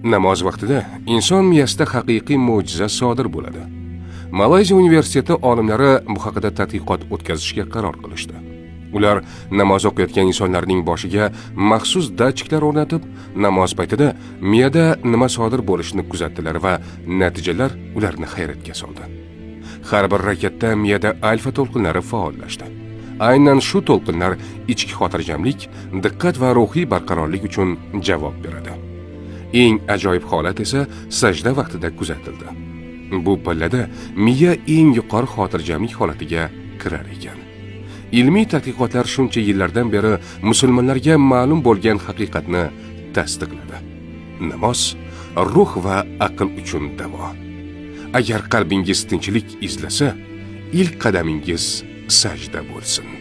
Namoz vaqtida inson miyasida haqiqiy mo'jiza sodir bo'ladi. Malayziya universiteti olimlari bu haqida tadqiqot o'tkazishga qaror qilishdi. Ular namoz o'qiyotgan insonlarning boshiga maxsus datchiklar o'rnatib, namoz paytida miyada nima sodir bo'lishini kuzatdilar va natijalar ularni hayratga soldi. Har bir rakatda miyada alfa to'lqinlari faollashdi. Aynan shu to'lqinlar ichki xotirjamlik, diqqat va ruhiy barqarorlik uchun javob beradi. Eng ajoyib holat esa sajda vaqtida kuzatildi. Bu pallada miya eng yuqori xotirjamlik holatiga kirar ekan. Ilmiy tadqiqotlar shuncha yillardan beri musulmonlarga ma'lum bo'lgan haqiqatni tasdiqladi. Namoz ruh va aql uchun davo. Agar qalbingiz tinchlik izlasa, ilk qadamingiz sajda bo'lsin.